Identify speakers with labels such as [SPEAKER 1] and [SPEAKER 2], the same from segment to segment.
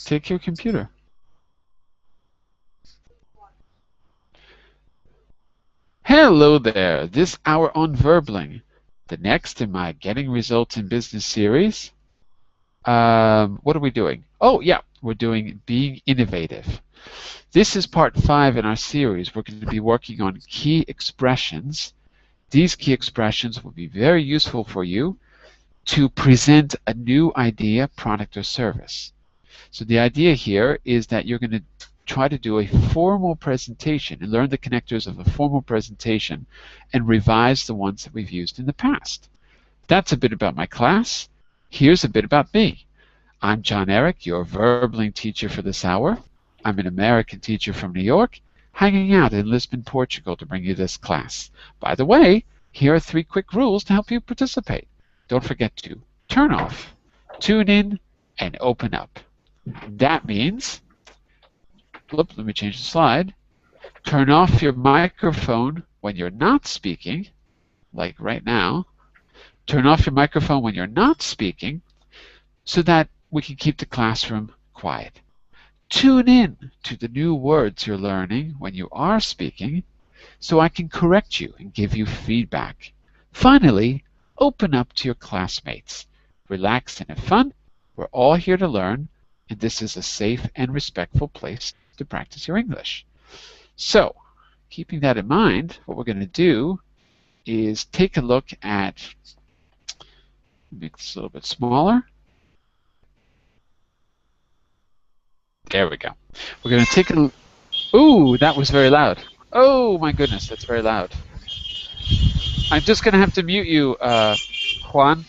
[SPEAKER 1] Take your computer. Hello there. This hour on Verbling, the next in my Getting Results in Business series. What are we doing? Oh, yeah, we're doing Being Innovative. This is part 5 in our series. We're going to be working on key expressions. These key expressions will be very useful for you to present a new idea, product, or service. So the idea here is that you're going to try to do a formal presentation and learn the connectors of a formal presentation and revise the ones that we've used in the past. That's a bit about my class. Here's a bit about me. I'm John Eric, your Verbling teacher for this hour. I'm an American teacher from New York, hanging out in Lisbon, Portugal to bring you this class. By the way, here are 3 quick rules to help you participate. Don't forget to turn off, tune in, and open up. That means, let me change the slide. Turn off your microphone when you're not speaking, like right now. Turn off your microphone when you're not speaking so that we can keep the classroom quiet. Tune in to the new words you're learning when you are speaking so I can correct you and give you feedback. Finally, open up to your classmates. Relax and have fun. We're all here to learn, and this is a safe and respectful place to practice your English. So, keeping that in mind, what we're going to do is take a look at, make this a little bit smaller. There we go. We're going to take a, ooh, that was very loud. Oh my goodness, that's very loud. I'm just going to have to mute you, Juan.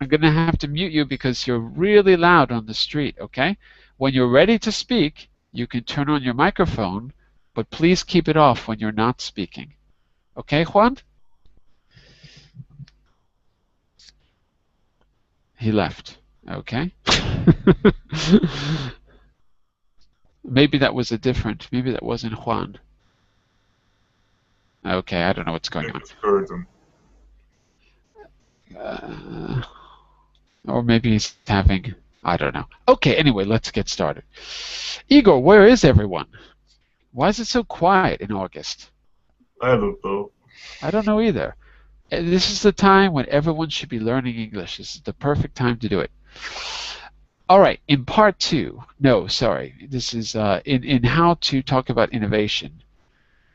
[SPEAKER 1] I'm going to have to mute you because you're really loud on the street, okay? When you're ready to speak, you can turn on your microphone, but please keep it off when you're not speaking. Okay, Juan? He left. Okay. Maybe that was maybe that wasn't Juan. Okay, I don't know what's going on. Or maybe he's having, I don't know. Okay, anyway, let's get started. Igor, where is everyone? Why is it so quiet in August?
[SPEAKER 2] I don't know.
[SPEAKER 1] I don't know either. This is the time when everyone should be learning English. This is the perfect time to do it. All right, in part 2, no, sorry, this is in how to talk about innovation.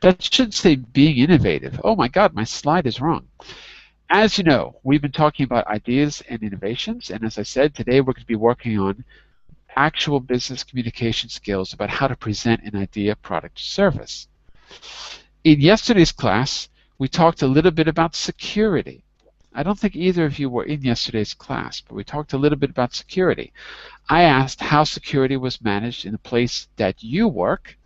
[SPEAKER 1] That should say being innovative. Oh my God, my slide is wrong. As you know, we've been talking about ideas and innovations, and as I said, today we're going to be working on actual business communication skills about how to present an idea, product, or service. In yesterday's class, we talked a little bit about security. I don't think either of you were in yesterday's class, but we talked a little bit about security. I asked how security was managed in a place that you work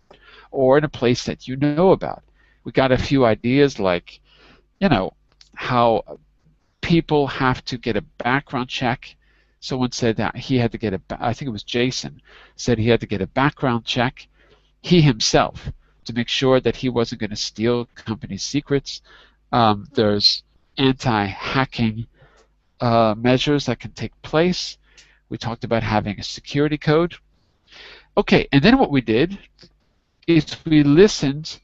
[SPEAKER 1] or in a place that you know about. We got a few ideas like, you know, how people have to get a background check. Someone said that he had to get I think it was Jason, said he had to get a background check, he himself, to make sure that he wasn't going to steal company secrets. There's anti-hacking measures that can take place. We talked about having a security code. Okay, and then what we did is we listened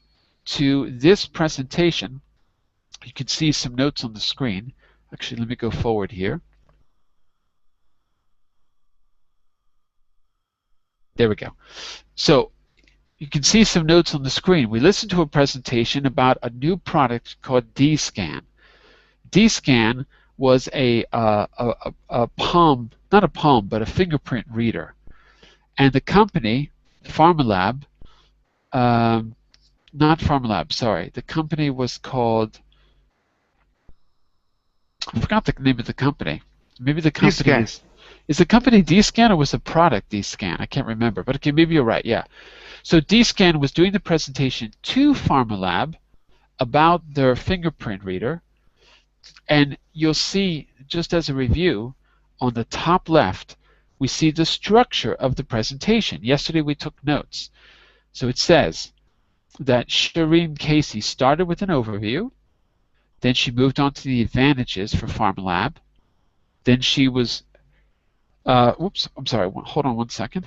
[SPEAKER 1] to this presentation. You can see some notes on the screen. Actually, let me go forward here. There we go. So you can see some notes on the screen. We listened to a presentation about a new product called DScan. DScan was a palm, not a palm, but a fingerprint reader. And the company, Pharmalab, not Pharmalab, sorry. The company was called, I forgot the name of the company. Maybe the company is the company DScan or was the product DScan? I can't remember, but okay, maybe you're right, yeah. So DScan was doing the presentation to Pharmalab about their fingerprint reader, and you'll see, just as a review, on the top left, we see the structure of the presentation. Yesterday we took notes. So it says that Shireen Casey started with an overview, then she moved on to the advantages for Pharmalab, then she was, oops, I'm sorry, hold on one second.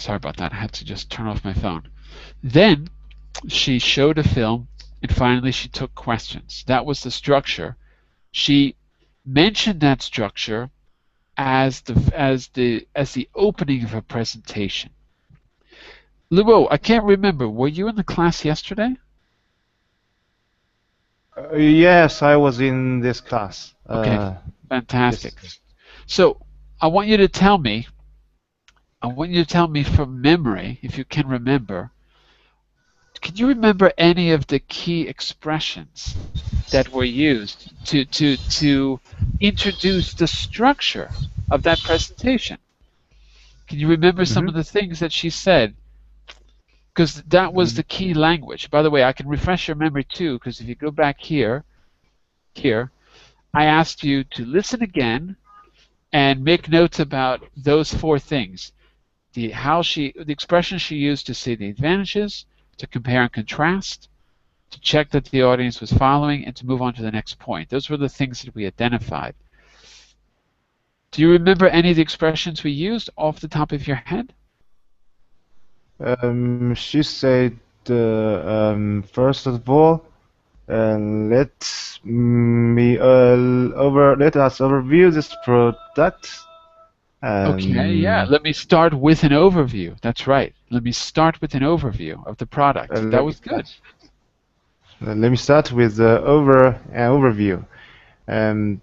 [SPEAKER 1] Sorry about that. I had to just turn off my phone. Then she showed a film, and finally she took questions. That was the structure. She mentioned that structure as the opening of a presentation. Luo, I can't remember. Were you in the class yesterday?
[SPEAKER 2] Yes, I was in this class.
[SPEAKER 1] Okay, fantastic.
[SPEAKER 2] Yes.
[SPEAKER 1] So I want you to tell me. I want you to tell me from memory, if you can remember. Can you remember any of the key expressions that were used to introduce the structure of that presentation? Can you remember some
[SPEAKER 2] Mm-hmm.
[SPEAKER 1] of the things that she said? Because that was the key language. By the way, I can refresh your memory too, because if you go back here, I asked you to listen again and make notes about those four things. The expression she used to say the advantages, to compare and contrast, to check that the audience was following, and to move on to the next point. Those were the things that we identified. Do you remember any of the expressions we used off the top of your head?
[SPEAKER 2] She said, first of all, let let us overview this product.
[SPEAKER 1] Okay, yeah.
[SPEAKER 2] Um,
[SPEAKER 1] Let me start with an overview. That's right. Let me start with an overview of the product. That
[SPEAKER 2] let,
[SPEAKER 1] was good.
[SPEAKER 2] let me start with the overview, and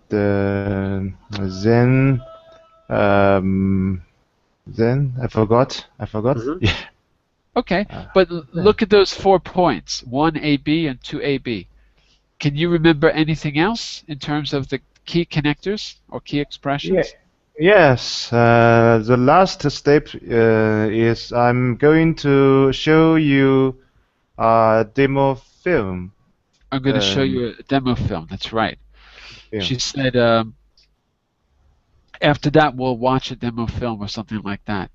[SPEAKER 2] um, then I forgot. Yeah.
[SPEAKER 1] Okay,
[SPEAKER 2] Uh,
[SPEAKER 1] but look at those 4 points, 1AB and 2AB. Can you remember anything else in terms of the key connectors or key
[SPEAKER 2] yeah.
[SPEAKER 1] expressions?
[SPEAKER 2] Yes. The last step is I'm going to show you a demo film.
[SPEAKER 1] I'm going to show
[SPEAKER 2] Um,
[SPEAKER 1] you a demo film. That's right.
[SPEAKER 2] yeah.
[SPEAKER 1] She said, after that, we'll watch a demo film or something like that.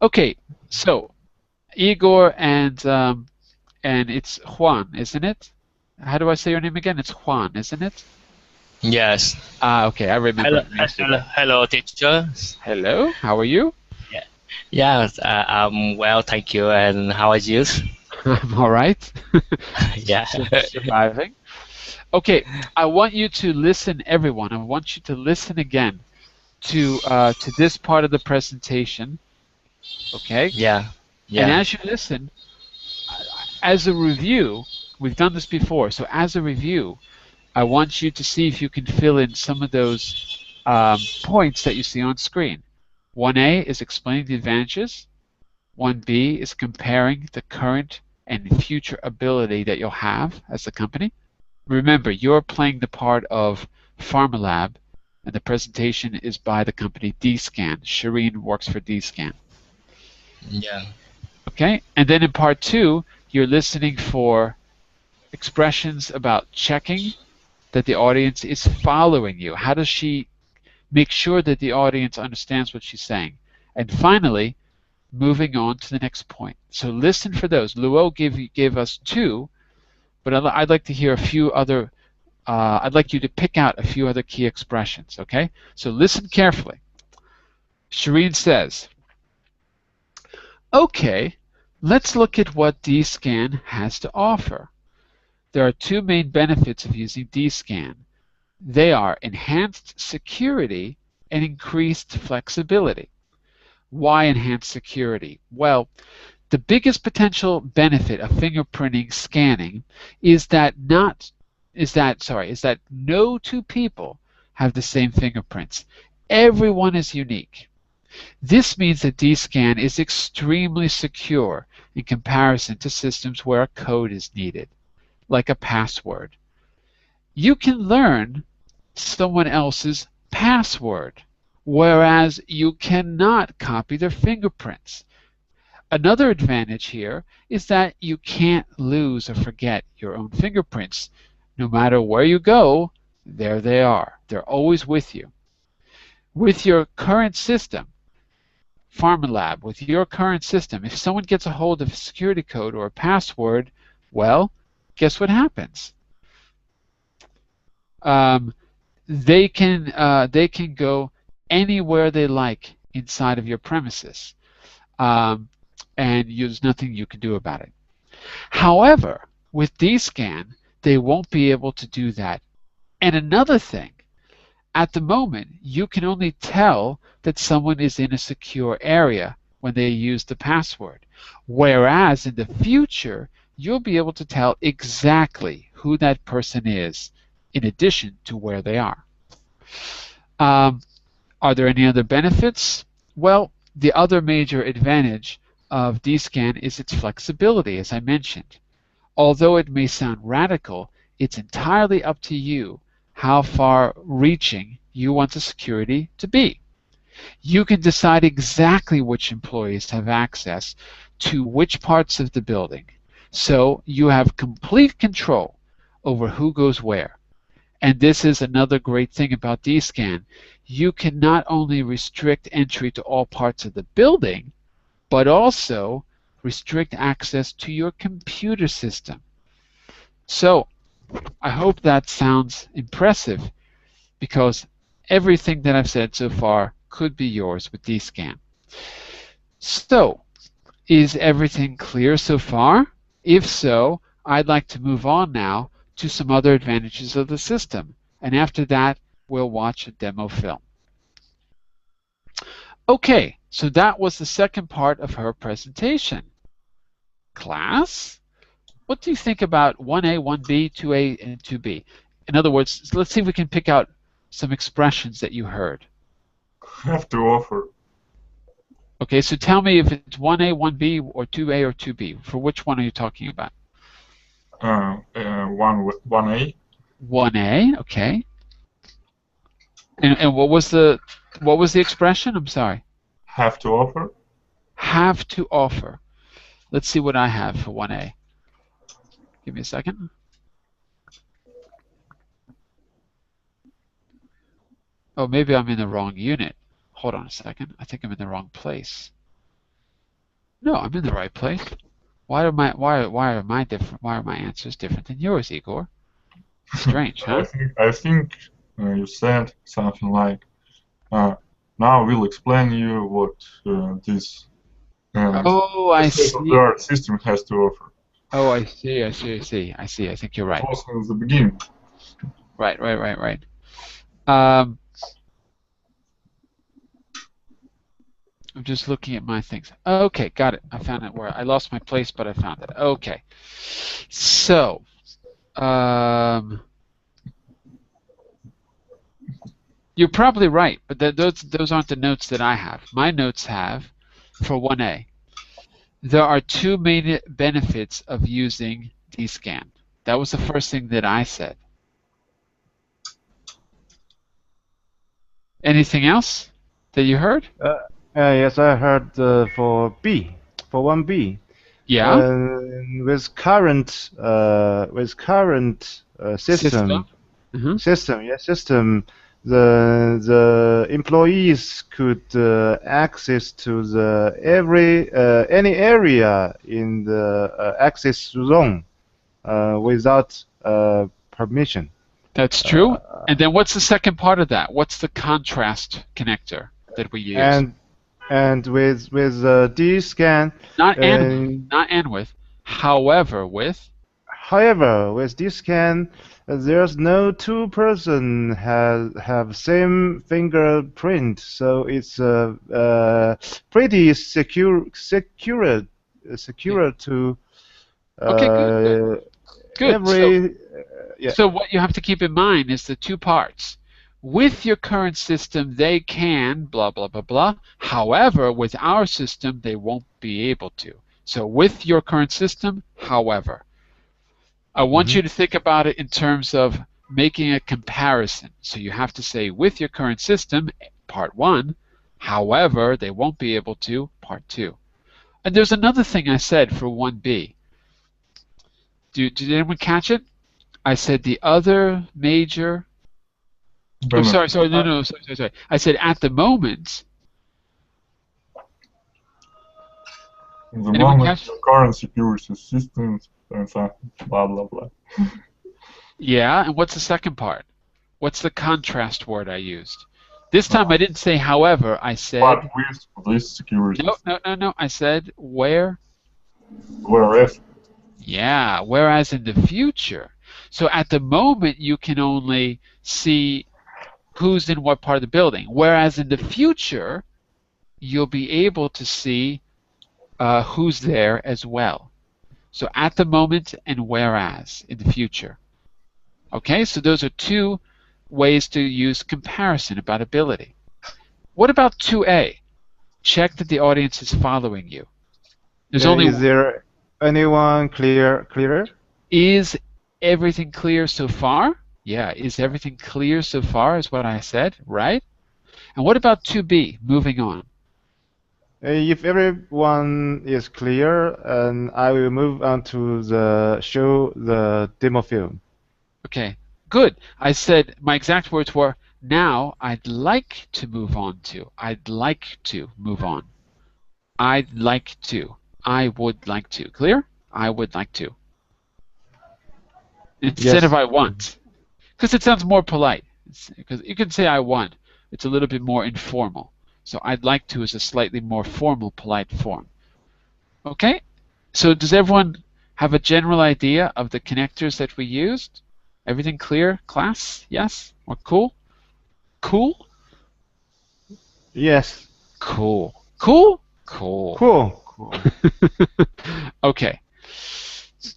[SPEAKER 1] Okay, so Igor and it's Juan, isn't it? How do I say your name again? It's Juan, isn't it?
[SPEAKER 3] Yes.
[SPEAKER 1] Okay, I remember
[SPEAKER 3] Hello,
[SPEAKER 1] from
[SPEAKER 3] hello,
[SPEAKER 1] yesterday.
[SPEAKER 3] hello, teacher.
[SPEAKER 1] Hello, how are you?
[SPEAKER 3] Yeah. Yes, I'm well, thank you. And how are you?
[SPEAKER 1] I'm all right.
[SPEAKER 3] Yeah.
[SPEAKER 1] Surviving. Okay, I want you to listen, everyone. I want you to listen again to this part of the presentation. Okay,
[SPEAKER 3] Yeah.
[SPEAKER 1] and
[SPEAKER 3] Yeah.
[SPEAKER 1] as you listen, as a review, we've done this before. So as a review, I want you to see if you can fill in some of those points that you see on screen. 1A is explaining the advantages. 1B is comparing the current and future ability that you'll have as a company. Remember, you're playing the part of Pharmalab, and the presentation is by the company DScan. Shireen works for DScan.
[SPEAKER 3] Yeah.
[SPEAKER 1] Okay, and then in part 2, you're listening for expressions about checking that the audience is following you. How does she make sure that the audience understands what she's saying? And finally, moving on to the next point. So listen for those. Luo gave us 2, but I'd like to hear a few other. I'd like you to pick out a few other key expressions. Okay, so listen carefully. Shireen says, "Okay, let's look at what DScan has to offer. There are 2 main benefits of using DScan. They are enhanced security and increased flexibility." Why enhanced security? Well, the biggest potential benefit of fingerprinting scanning is that no 2 people have the same fingerprints. Everyone is unique. This means that DScan is extremely secure in comparison to systems where a code is needed, like a password. You can learn someone else's password, whereas you cannot copy their fingerprints. Another advantage here is that you can't lose or forget your own fingerprints. No matter where you go, there they are. They're always with you. With your current system, Pharmalab, with your current system, if someone gets a hold of a security code or a password, well, guess what happens? Um, they can go anywhere they like inside of your premises. Um, and there's nothing you can do about it. However, with DScan, they won't be able to do that. And another thing, at the moment, you can only tell that someone is in a secure area when they use the password. Whereas in the future, you'll be able to tell exactly who that person is in addition to where they are. Are there any other benefits? Well, the other major advantage of DScan is its flexibility, as I mentioned. Although it may sound radical, it's entirely up to you how far-reaching you want the security to be. You can decide exactly which employees have access to which parts of the building, so you have complete control over who goes where. And this is another great thing about DScan. You can not only restrict entry to all parts of the building, but also restrict access to your computer system. So I hope that sounds impressive, because everything that I've said so far could be yours with DScan. So, is everything clear so far? If so, I'd like to move on now to some other advantages of the system, and after that we'll watch a demo film. Okay, so that was the second part of her presentation. Class, what do you think about 1A, 1B, 2A, and 2B? In other words, let's see if we can pick out some expressions that you heard.
[SPEAKER 4] Have to offer.
[SPEAKER 1] Okay, so tell me if it's 1A, 1B, or 2A, or 2B. For which one are you talking about?
[SPEAKER 4] 1A.
[SPEAKER 1] 1A, okay. And what was the expression? I'm sorry.
[SPEAKER 4] Have to offer.
[SPEAKER 1] Have to offer. Let's see what I have for 1A. Give me a second. Oh, maybe I'm in the wrong unit. Hold on a second. I think I'm in the wrong place. No, I'm in the right place. Why are my answers different than yours, Igor? Strange, huh?
[SPEAKER 4] I think you said something like, now we'll explain you what this state-of-the-art system has to offer.
[SPEAKER 1] Oh, I see. I think you're right.
[SPEAKER 4] Also in the beginning.
[SPEAKER 1] Right. I'm just looking at my things. Okay, got it. I found it where I lost my place, but I found it. Okay. So, you're probably right, but those aren't the notes that I have. My notes have, for 1A, there are two main benefits of using DScan. That was the first thing that I said. Anything else that you heard?
[SPEAKER 2] Yes, I heard for 1B.
[SPEAKER 1] Yeah.
[SPEAKER 2] With current system, the employees could access to any area in the access zone without permission.
[SPEAKER 1] That's true. And then what's the second part of that? What's the contrast connector that we use?
[SPEAKER 2] And with DScan,
[SPEAKER 1] not and with, however with DScan,
[SPEAKER 2] there's no two person have same fingerprint, so it's pretty secure to
[SPEAKER 1] okay, good.
[SPEAKER 2] Every yeah.
[SPEAKER 1] So what you have to keep in mind is the two parts. With your current system, they can blah, blah, blah, blah. However, with our system, they won't be able to. So with your current system, however. I want you to think about it in terms of making a comparison. So you have to say, with your current system, part 1, however, they won't be able to, part 2. And there's another thing I said for 1B. Did anyone catch it? I said the other major... Oh, sorry. I said at the moment.
[SPEAKER 4] In the moment, the current security systems and something, blah, blah, blah.
[SPEAKER 1] Yeah, and what's the second part? What's the contrast word I used? This time I didn't say however, I said...
[SPEAKER 4] But with this security.
[SPEAKER 1] No. I said where...
[SPEAKER 4] Whereas...
[SPEAKER 1] Yeah, whereas in the future. So at the moment, you can only see who's in what part of the building. Whereas in the future, you'll be able to see who's there as well. So at the moment and whereas in the future. Okay, so those are two ways to use comparison about ability. What about 2A? Check that the audience is following you. There's only...
[SPEAKER 2] Is there anyone clearer?
[SPEAKER 1] Is everything clear so far? Yeah, is everything clear so far is what I said, right? And what about 2B, moving on?
[SPEAKER 2] If everyone is clear, and I will move on to show the demo film.
[SPEAKER 1] Okay, good. I said, my exact words were, now I'd like to move on to. I'd like to move on. I'd like to. I would like to. Clear? I would like to. Instead of I want. Because it sounds more polite. Because you can say I want. It's a little bit more informal. So I'd like to is a slightly more formal, polite form. Okay? So does everyone have a general idea of the connectors that we used? Everything clear, class? Yes? Or cool? Cool?
[SPEAKER 2] Yes.
[SPEAKER 1] Cool. Cool? Cool.
[SPEAKER 2] Cool.
[SPEAKER 1] Okay.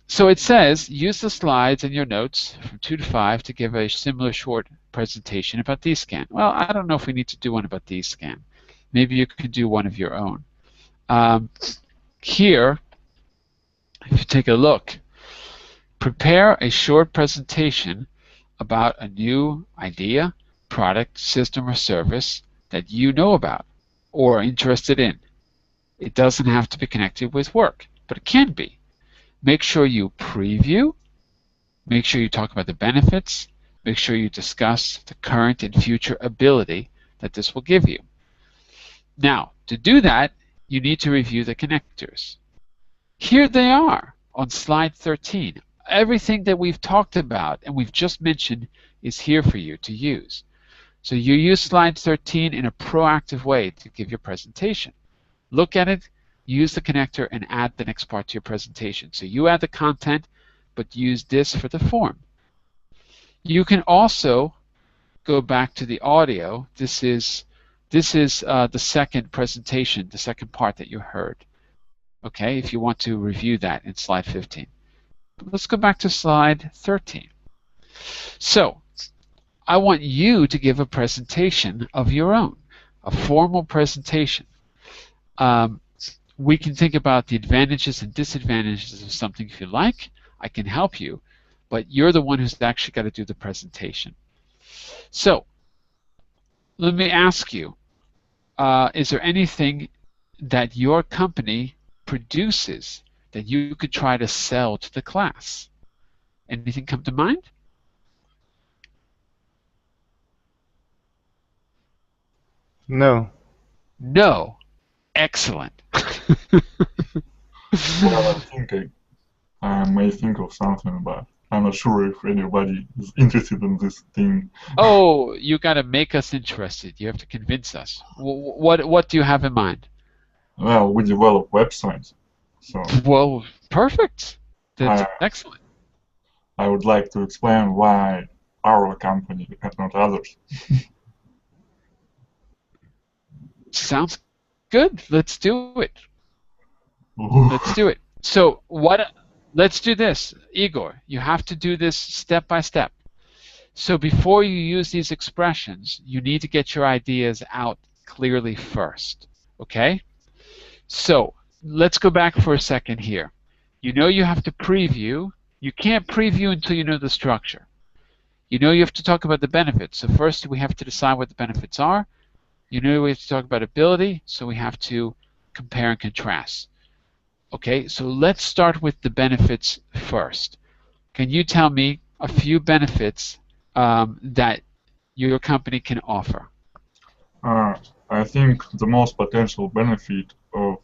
[SPEAKER 1] So it says, use the slides in your notes from 2 to 5 to give a similar short presentation about DScan. Well, I don't know if we need to do one about DScan. Maybe you could do one of your own. Here, if you take a look, prepare a short presentation about a new idea, product, system, or service that you know about or are interested in. It doesn't have to be connected with work, but it can be. Make sure you preview, make sure you talk about the benefits, make sure you discuss the current and future ability that this will give you. Now, to do that, you need to review the connectors. Here they are on slide 13. Everything that we've talked about and we've just mentioned is here for you to use. So you use slide 13 in a proactive way to give your presentation. Look at it, use the connector, and add the next part to your presentation. So you add the content, but use this for the form. You can also go back to the audio. This is the second presentation, the second part that you heard. Okay, if you want to review that in slide 15. But let's go back to slide 13. So I want you to give a presentation of your own, a formal presentation. We can think about the advantages and disadvantages of something if you like. I can help you, but you're the one who's actually got to do the presentation. So let me ask you, is there anything that your company produces that you could try to sell to the class? Anything come to mind?
[SPEAKER 2] No.
[SPEAKER 1] No. Excellent.
[SPEAKER 4] Well, I'm thinking. I may think of something, but I'm not sure if anybody is interested in this thing.
[SPEAKER 1] Oh, you got to make us interested. You have to convince us. What do you have in mind?
[SPEAKER 4] Well, we develop websites, so.
[SPEAKER 1] Well, perfect. That's excellent.
[SPEAKER 4] I would like to explain why our company and not others.
[SPEAKER 1] Sounds good. Let's do it. Let's do it. So let's do this. Igor, you have to do this step by step. So before you use these expressions, you need to get your ideas out clearly first. Okay? So let's go back for a second here. You know you have to preview. You can't preview until you know the structure. You know you have to talk about the benefits. So first we have to decide what the benefits are. You know we have to talk about ability, so we have to compare and contrast. Okay, so let's start with the benefits first. Can you tell me a few benefits that your company can offer?
[SPEAKER 4] I think the most potential benefit of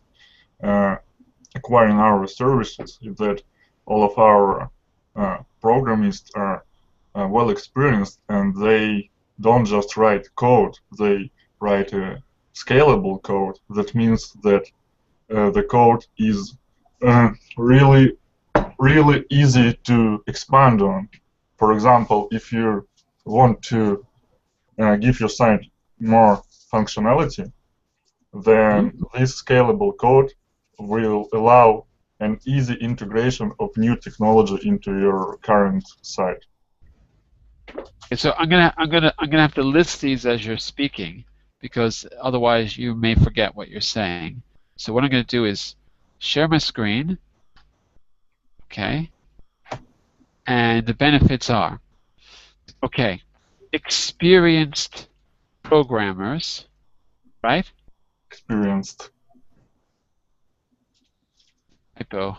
[SPEAKER 4] acquiring our services is that all of our programists are well experienced, and they don't just write code, they write a scalable code. That means that the code is really easy to expand on. For example, if you want to give your site more functionality, then this scalable code will allow an easy integration of new technology into your current site.
[SPEAKER 1] Okay, so I'm gonna have to list these as you're speaking, because otherwise you may forget what you're saying. So what I'm gonna do is share my screen. Okay. And the benefits are, okay, experienced programmers, right?
[SPEAKER 4] Experienced.
[SPEAKER 1] Typo.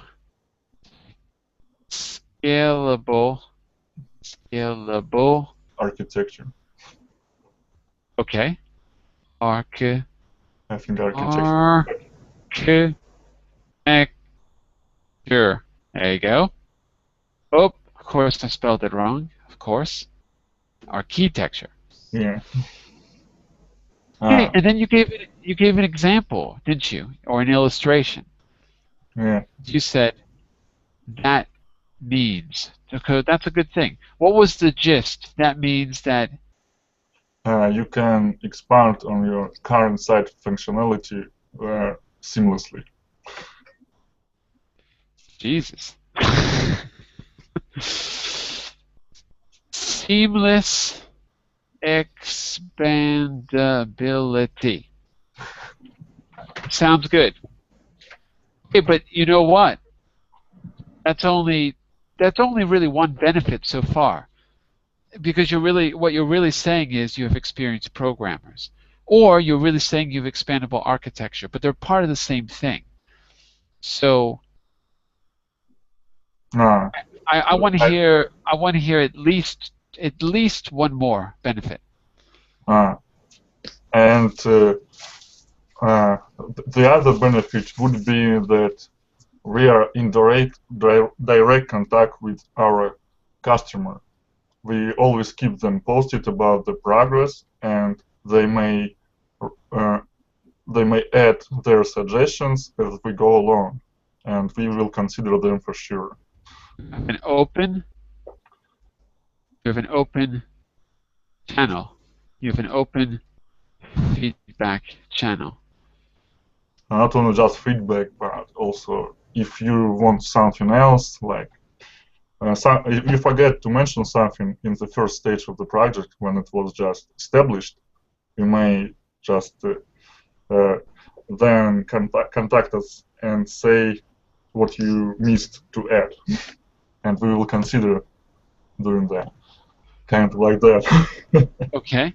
[SPEAKER 1] Scalable
[SPEAKER 4] Architecture.
[SPEAKER 1] Okay.
[SPEAKER 4] I think architecture.
[SPEAKER 1] Architecture. There you go. Oh, of course I spelled it wrong. Of course. Architecture.
[SPEAKER 4] Yeah.
[SPEAKER 1] Okay, and then you gave an example, didn't you, or an illustration?
[SPEAKER 4] Yeah.
[SPEAKER 1] You said that means. Okay, that's a good thing. What was the gist? That means that
[SPEAKER 4] you can expand on your current site functionality seamlessly.
[SPEAKER 1] Jesus. Seamless expandability. Sounds good. Okay, but you know what? That's only really one benefit so far. Because what you're really saying is you have experienced programmers. Or you're really saying you have expandable architecture, but they're part of the same thing. So I want to hear at least one more benefit.
[SPEAKER 4] And the other benefit would be that we are in direct contact with our customer. We always keep them posted about the progress, and they may add their suggestions as we go along, and we will consider them for sure.
[SPEAKER 1] You have an open channel. You have an open feedback channel.
[SPEAKER 4] Not only just feedback, but also if you want something else, like if you forget to mention something in the first stage of the project when it was just established, you may just then contact us and say what you missed to add, and we will consider doing that. Kind of like that.
[SPEAKER 1] Okay.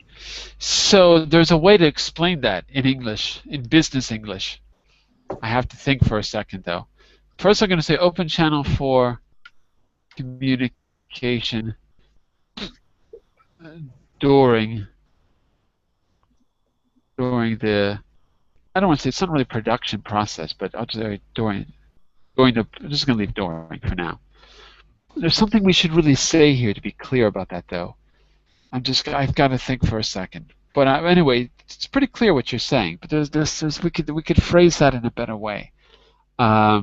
[SPEAKER 1] So there's a way to explain that in English, in business English. I have to think for a second, though. First, I'm going to say open channel for communication during the, I don't want to say, it's not really production process, but I'll just say during the, I'm just going to leave during for now. There's something we should really say here to be clear about that, though. I've got to think for a second. But anyway, it's pretty clear what you're saying. But we could phrase that in a better way. I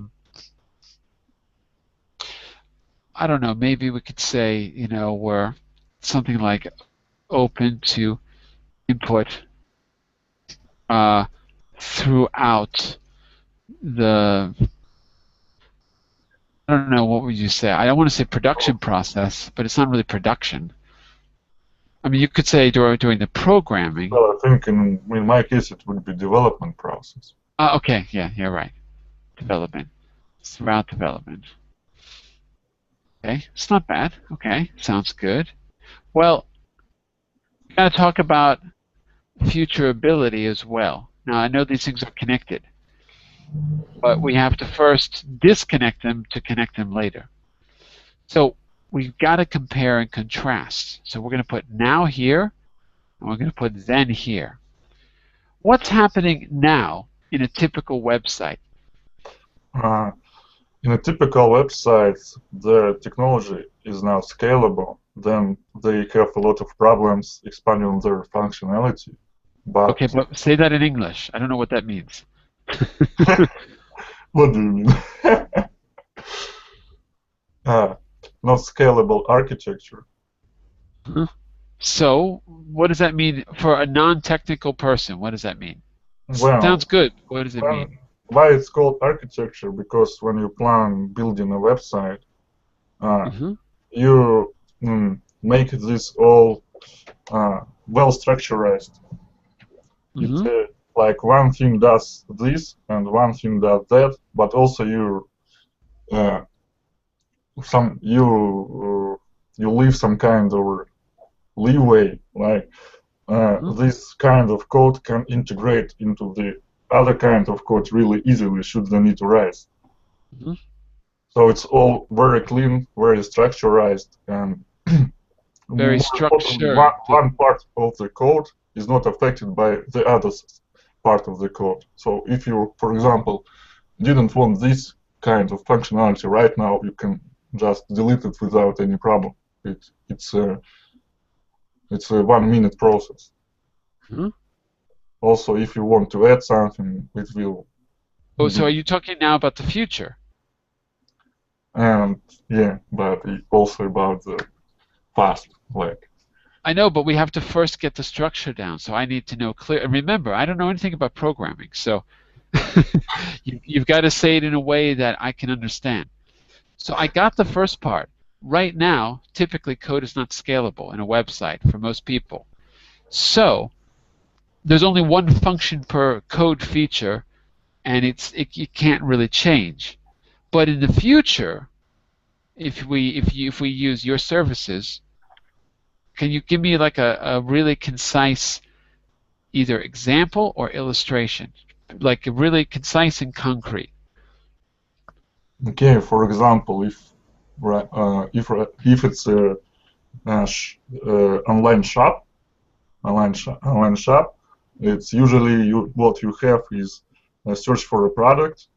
[SPEAKER 1] don't know. Maybe we could say, we're something like open to input throughout the. I don't know, what would you say? I don't want to say production process, but it's not really production. I mean, you could say during the programming.
[SPEAKER 4] Well, I think in my case it would be development process.
[SPEAKER 1] Okay, yeah, you're right. Development. Throughout development. Okay, it's not bad. Okay, sounds good. Well, we got to talk about futurability as well. Now, I know these things are connected, but we have to first disconnect them to connect them later. So we've got to compare and contrast. So we're going to put now here, and we're going to put then here. What's happening now in a typical website?
[SPEAKER 4] In a typical website, the technology is now scalable. then they have a lot of problems expanding their functionality. But
[SPEAKER 1] Okay, but say that in English. I don't know what that means.
[SPEAKER 4] what do you mean? Not scalable architecture.
[SPEAKER 1] So, what does that mean for a non-technical person? What does that mean?
[SPEAKER 4] Well,
[SPEAKER 1] Sounds good. What does it mean?
[SPEAKER 4] Why it's called architecture? Because when you plan building a website, you make this all well structured. It's like one thing does this and one thing does that, but also you leave some kind of leeway, like this kind of code can integrate into the other kind of code really easily should the need arise. So it's all very clean, very structured, and
[SPEAKER 1] very structured.
[SPEAKER 4] One part of the code is not affected by the other part of the code. So if you, for example, didn't want this kind of functionality right now, you can just delete it without any problem. It's a 1 minute process. Also, if you want to add something, it will.
[SPEAKER 1] Oh, so are you talking now about the future?
[SPEAKER 4] And yeah, but also about the past, like.
[SPEAKER 1] I know, but we have to first get the structure down. So I need to know clear. And remember, I don't know anything about programming, so you've got to say it in a way that I can understand. So I got the first part. Right now, typically code is not scalable in a website for most people. So there's only one function per code feature, and it can't really change. But in the future, if we use your services, can you give me like a really concise either example or illustration, like really concise and concrete?
[SPEAKER 4] Okay, for example, if it's a online shop, it's usually what you have is a search for a product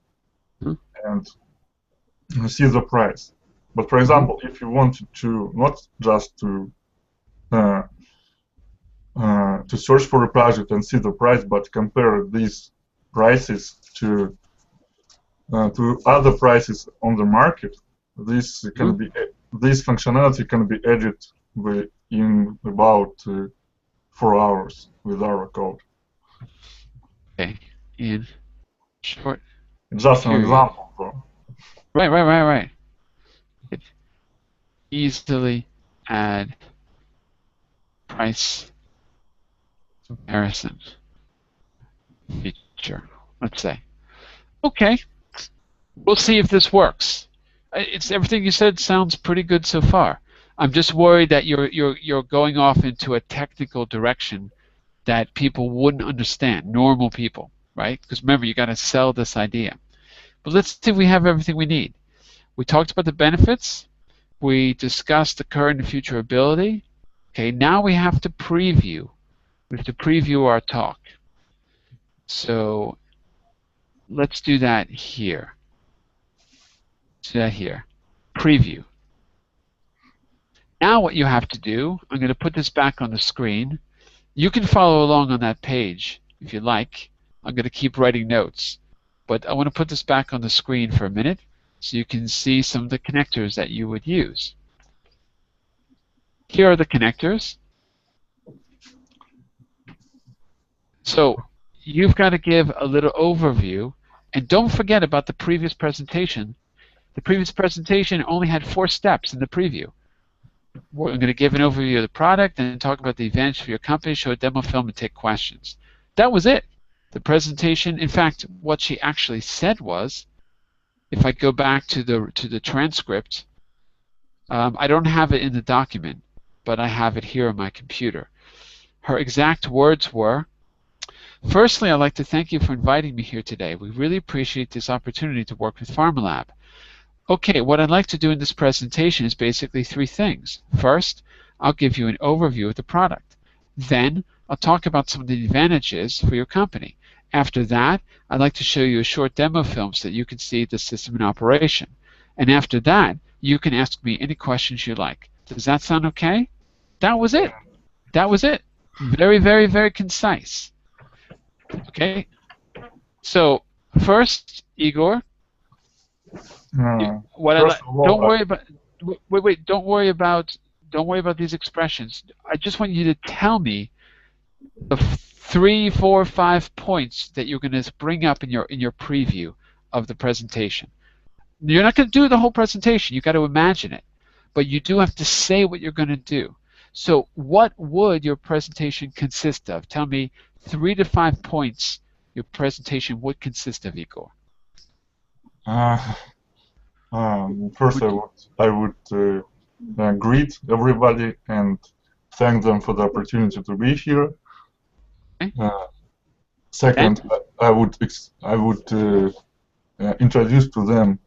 [SPEAKER 4] and see the price. But for example, if you wanted to not just to search for a product and see the price, but compare these prices to other prices on the market, this can be this functionality can be added in about 4 hours with our code.
[SPEAKER 1] Okay, in short.
[SPEAKER 4] Just an example, though.
[SPEAKER 1] Right. It easily add price comparison feature. Let's say. Okay, we'll see if this works. It's everything you said sounds pretty good so far. I'm just worried that you're going off into a technical direction that people wouldn't understand, normal people, right? Because remember, you got to sell this idea. But let's see if we have everything we need. We talked about the benefits. We discussed the current and future ability. Okay, now we have to preview. We have to preview our talk. So let's do that here. Let's do that here. Preview. Now what you have to do, I'm going to put this back on the screen. You can follow along on that page if you like. I'm going to keep writing notes. But I want to put this back on the screen for a minute so you can see some of the connectors that you would use. Here are the connectors. So you've got to give a little overview, and don't forget about the previous presentation. The previous presentation only had 4 steps in the preview. We're going to give an overview of the product and talk about the advantage for your company, show a demo film, and take questions. That was it. The presentation, in fact, what she actually said was, if I go back to the transcript, I don't have it in the document, but I have it here on my computer. Her exact words were, "Firstly, I'd like to thank you for inviting me here today. We really appreciate this opportunity to work with Pharmalab. Okay, what I'd like to do in this presentation is basically 3 things. First, I'll give you an overview of the product. Then, I'll talk about some of the advantages for your company. After that, I'd like to show you a short demo film so that you can see the system in operation. And after that, you can ask me any questions you like. Does that sound okay? That was it. That was it. Very, very, very concise. Okay. So first, Igor, what
[SPEAKER 4] First of all,
[SPEAKER 1] don't worry about. Wait. Don't worry about these expressions. I just want you to tell me the 3, 4, 5 points that you're going to bring up in your preview of the presentation. You're not going to do the whole presentation. You've got to imagine it. But you do have to say what you're going to do. So what would your presentation consist of? Tell me 3 to 5 points your presentation would consist of, Igor.
[SPEAKER 4] First, I would greet everybody and thank them for the opportunity to be here.
[SPEAKER 1] Okay.
[SPEAKER 4] Second, I would introduce to them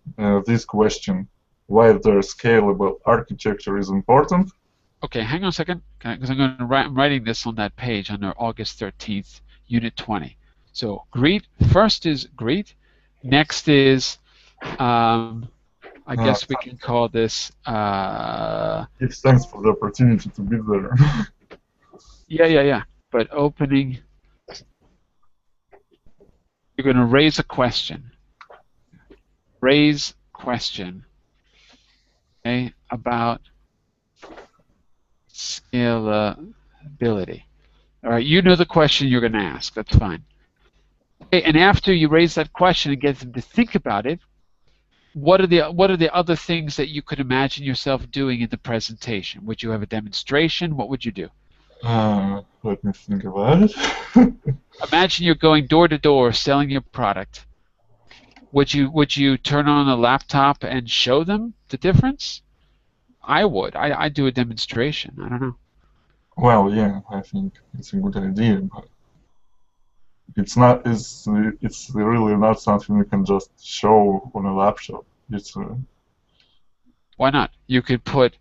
[SPEAKER 4] this question: why their scalable architecture is important.
[SPEAKER 1] Okay, hang on a second, because I'm writing this on that page under August 13th, Unit 20. So greet. First is greet. Next is, I guess we can call this.
[SPEAKER 4] Give thanks for the opportunity to be there.
[SPEAKER 1] Yeah. But opening, you're going to raise a question. Raise question. Okay, about scalability. All right, you know the question you're going to ask. That's fine. Okay, and after you raise that question and get them to think about it, what are the other things that you could imagine yourself doing in the presentation? Would you have a demonstration? What would you do?
[SPEAKER 4] Let me think about it.
[SPEAKER 1] Imagine you're going door to door selling your product. Would you turn on a laptop and show them the difference? I would. I'd do a demonstration. I don't know.
[SPEAKER 4] Well, yeah, I think it's a good idea, but it's not. It's really not something you can just show on a laptop. It's
[SPEAKER 1] Why not? You could put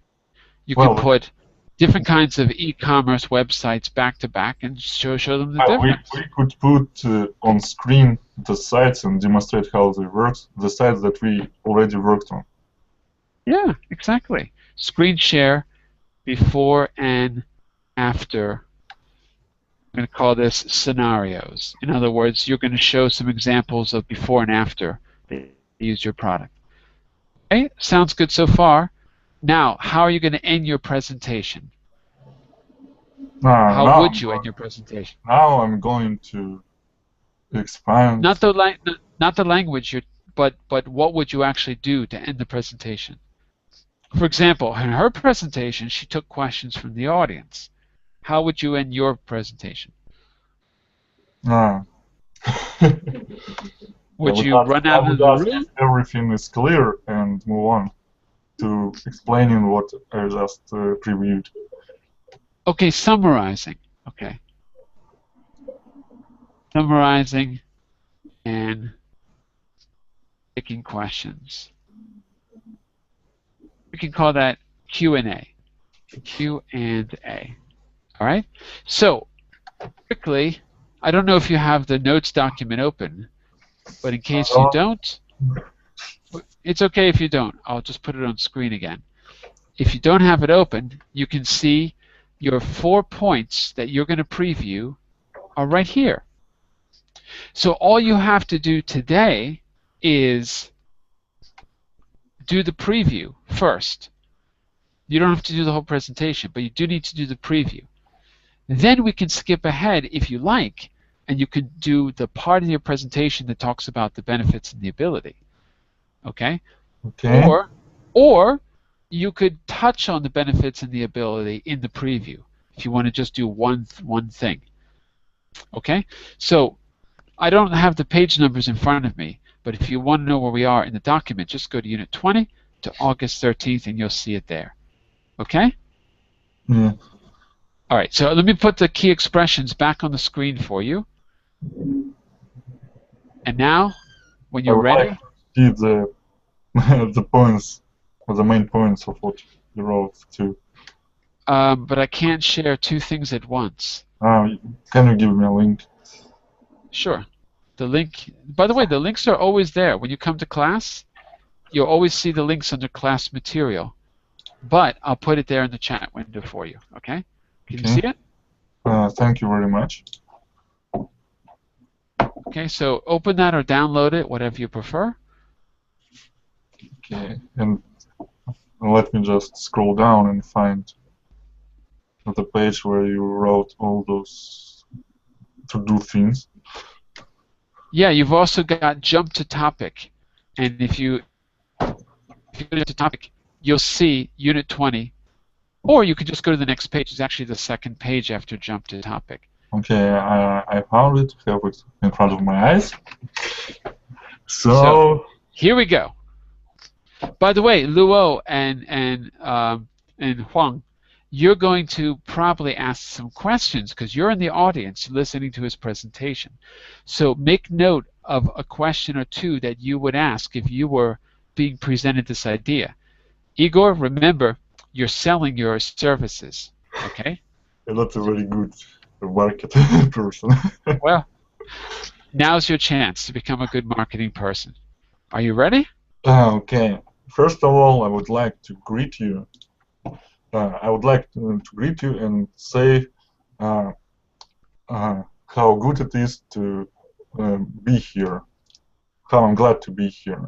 [SPEAKER 1] different kinds of e-commerce websites back to back and show them the difference.
[SPEAKER 4] We could put on screen the sites and demonstrate how they work. The sites that we already worked on.
[SPEAKER 1] Yeah, exactly. Screen share before and after. I'm going to call this scenarios. In other words, you're going to show some examples of before and after they use your product. Okay, sounds good so far. Now, how are you going to end your presentation? How would you end your presentation?
[SPEAKER 4] Now I'm going to expand.
[SPEAKER 1] Not the language, but what would you actually do to end the presentation? For example, in her presentation, she took questions from the audience. How would you end your presentation? Would you run out of the room?
[SPEAKER 4] Everything is clear and move on to explaining what I just previewed.
[SPEAKER 1] Okay, summarizing. Okay. Summarizing and taking questions. We can call that Q&A. Q&A. All right? So, quickly, I don't know if you have the notes document open, but in case you don't, it's okay if you don't. I'll just put it on screen again. If you don't have it open, you can see your 4 points that you're going to preview are right here. So all you have to do today is do the preview first. You don't have to do the whole presentation, but you do need to do the preview. Then we can skip ahead if you like, and you can do the part of your presentation that talks about the benefits and the ability. Okay?
[SPEAKER 4] Okay.
[SPEAKER 1] Or you could touch on the benefits and the ability in the preview if you want to just do one thing. Okay? So I don't have the page numbers in front of me, but if you want to know where we are in the document, just go to Unit 20 to August 13th and you'll see it there. Okay?
[SPEAKER 4] Yeah.
[SPEAKER 1] All right, so let me put the key expressions back on the screen for you. And now, when you're ready,
[SPEAKER 4] like to see the points, or the main points of what you wrote too.
[SPEAKER 1] But I can't share 2 things at once.
[SPEAKER 4] Can you give me a link?
[SPEAKER 1] Sure. The link, by the way, the links are always there. When you come to class, you'll always see the links under class material. but I'll put it there in the chat window for you. Okay? Can you see it?
[SPEAKER 4] Thank you very much.
[SPEAKER 1] Okay, so open that or download it, whatever you prefer.
[SPEAKER 4] Okay, and let me just scroll down and find the page where you wrote all those to-do things.
[SPEAKER 1] Yeah, you've also got jump to topic, and if you go to topic, you'll see Unit 20, or you could just go to the next page. It's actually the second page after jump to topic.
[SPEAKER 4] Okay, I found it. Have it in front of my eyes. So
[SPEAKER 1] here we go. By the way, Luo and Huang, you're going to probably ask some questions because you're in the audience listening to his presentation. So make note of a question or two that you would ask if you were being presented this idea. Igor, remember, you're selling your services, okay?
[SPEAKER 4] You're not a very good market person.
[SPEAKER 1] Well, now's your chance to become a good marketing person. Are you ready?
[SPEAKER 4] Okay. First of all, I would like to greet you. I would like to greet you and say how good it is to be here. How I'm glad to be here.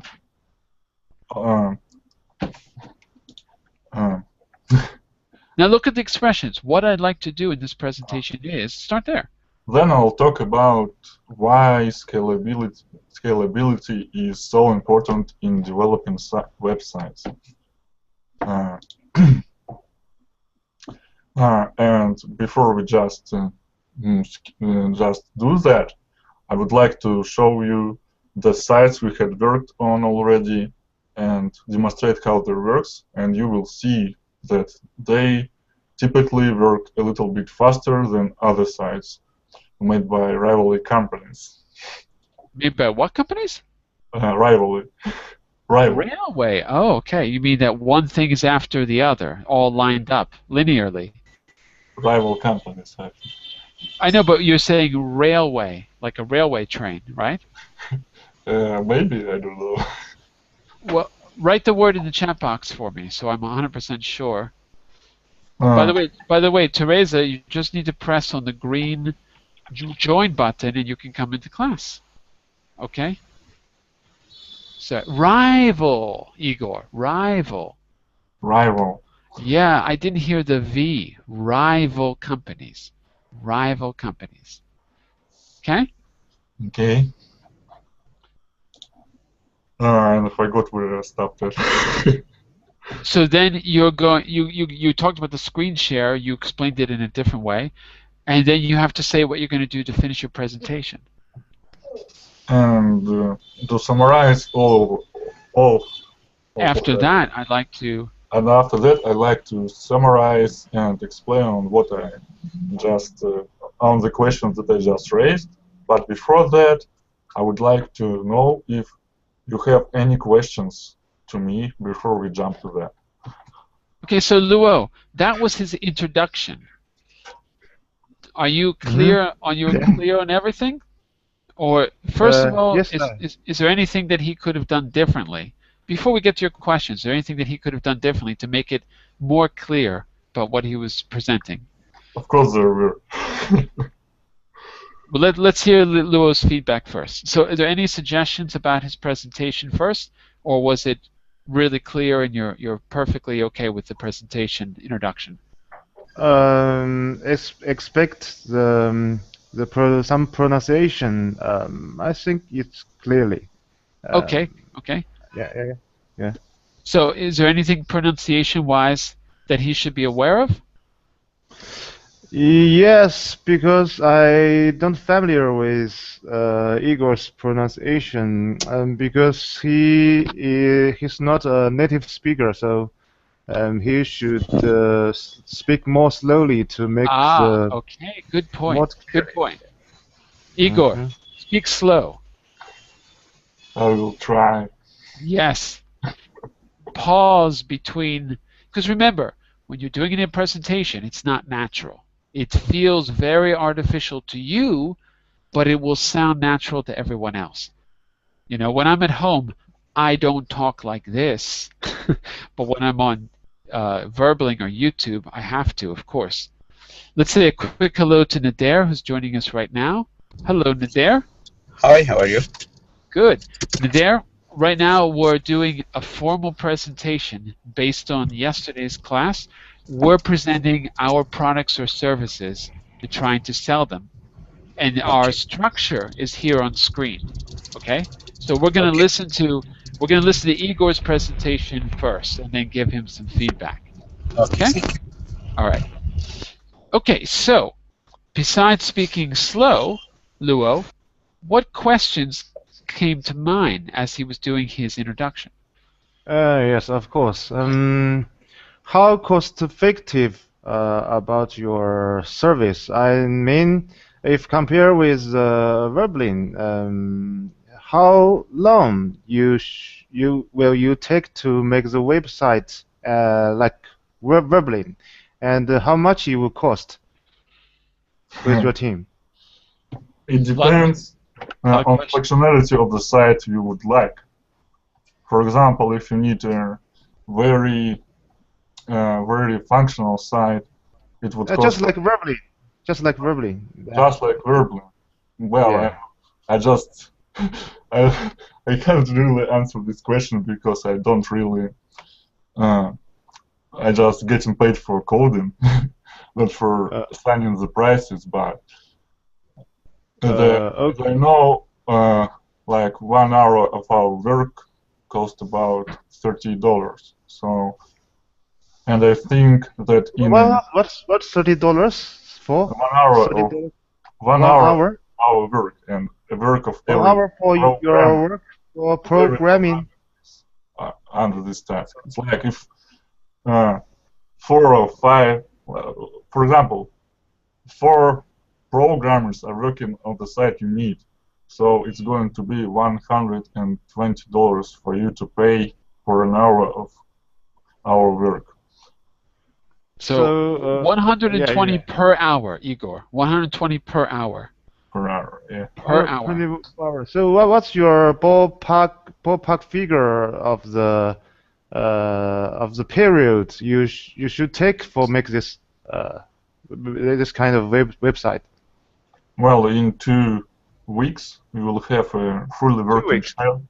[SPEAKER 1] Now look at the expressions. What I'd like to do in this presentation is start there.
[SPEAKER 4] Then I'll talk about why scalability is so important in developing websites. And before we just do that, I would like to show you the sites we had worked on already and demonstrate how they works, and you will see that they typically work a little bit faster than other sites made by rivalry companies.
[SPEAKER 1] Made by what companies?
[SPEAKER 4] Rivalry.
[SPEAKER 1] Railway. Oh, okay. You mean that one thing is after the other, all lined up linearly?
[SPEAKER 4] Rival companies.
[SPEAKER 1] I know, but you're saying railway, like a railway train, right?
[SPEAKER 4] Maybe, I don't know.
[SPEAKER 1] Well, write the word in the chat box for me, so I'm 100% sure. By the way, Teresa, you just need to press on the green join button, and you can come into class. Okay. So rival, Igor, rival.
[SPEAKER 4] Rival.
[SPEAKER 1] Yeah, I didn't hear the V. Rival companies. Rival companies. Okay?
[SPEAKER 4] Okay. And I forgot where I stopped at.
[SPEAKER 1] So then you're going. You talked about the screen share. You explained it in a different way, and then you have to say what you're going to do to finish your presentation.
[SPEAKER 4] And to summarize all
[SPEAKER 1] after that, I'd like to.
[SPEAKER 4] And after that, I'd like to summarize and explain on what I just on the questions that I just raised. But before that, I would like to know if you have any questions to me before we jump to that.
[SPEAKER 1] Okay, so Luo, that was his introduction. Are you clear on clear on everything? Or first of all,
[SPEAKER 2] yes,
[SPEAKER 1] is there anything that he could have done differently? Before we get to your questions, is there anything that he could have done differently to make it more clear about what he was presenting?
[SPEAKER 4] Of course there were.
[SPEAKER 1] Well, let's hear Luo's feedback first. So are there any suggestions about his presentation first, or was it really clear and you're perfectly okay with the presentation introduction?
[SPEAKER 2] Expect some pronunciation. I think it's clearly.
[SPEAKER 1] Okay.
[SPEAKER 2] Yeah.
[SPEAKER 1] So is there anything pronunciation-wise that he should be aware of?
[SPEAKER 2] Yes, because I don't familiar with Igor's pronunciation, because he's not a native speaker, so he should speak more slowly to make the.
[SPEAKER 1] Okay, good point. Good point. Igor, speak slow.
[SPEAKER 4] I will try.
[SPEAKER 1] Yes. Pause between, because remember, when you're doing it in a presentation, it's not natural. It feels very artificial to you, but it will sound natural to everyone else. You know, when I'm at home, I don't talk like this, but when I'm on Verbling or YouTube, I have to, of course. Let's say a quick hello to Nader, who's joining us right now. Hello, Nader.
[SPEAKER 5] Hi, how are you?
[SPEAKER 1] Good. Nader, right now we're doing a formal presentation based on yesterday's class. We're presenting our products or services and trying to sell them. And our structure is here on screen. Okay? So we're going to listen to Igor's presentation first and then give him some feedback. Okay? All right. Okay, so besides speaking slow, Luo, what questions came to mind as he was doing his introduction?
[SPEAKER 2] Yes, of course. How cost-effective about your service? I mean, if compare with Verblin, how long will you take to make the website like Verblin, and how much it will cost with your team?
[SPEAKER 4] It depends on functionality of the site you would like. For example, if you need a very functional site, it would cost
[SPEAKER 2] just like Verblin. Just like Verblin.
[SPEAKER 4] Just like Verblin. Well,
[SPEAKER 2] Yeah.
[SPEAKER 4] I just I can't really answer this question because I don't really I just getting paid for coding, not for assigning the prices. But
[SPEAKER 2] Okay.
[SPEAKER 4] I know like 1 hour of our work cost about $30. So, and I think that in
[SPEAKER 2] Well, what's $30 for?
[SPEAKER 4] 1 hour
[SPEAKER 2] $30?
[SPEAKER 4] of 1 hour
[SPEAKER 2] hour?
[SPEAKER 4] our work and a work of
[SPEAKER 2] 1
[SPEAKER 4] every
[SPEAKER 2] hour for your
[SPEAKER 4] program
[SPEAKER 2] work for programming.
[SPEAKER 4] under this task. It's like if 4 or 5, for example, 4 programmers are working on the site you need. So it's going to be $120 for you to pay for an hour of our work.
[SPEAKER 1] So 120 per hour, Igor. 120 per hour.
[SPEAKER 4] Per hour, yeah.
[SPEAKER 1] Per hour.
[SPEAKER 2] 20 hours. So what's your ballpark figure of the period you should take for make this this kind of website?
[SPEAKER 4] Well, in 2 weeks we will have a fully working shell.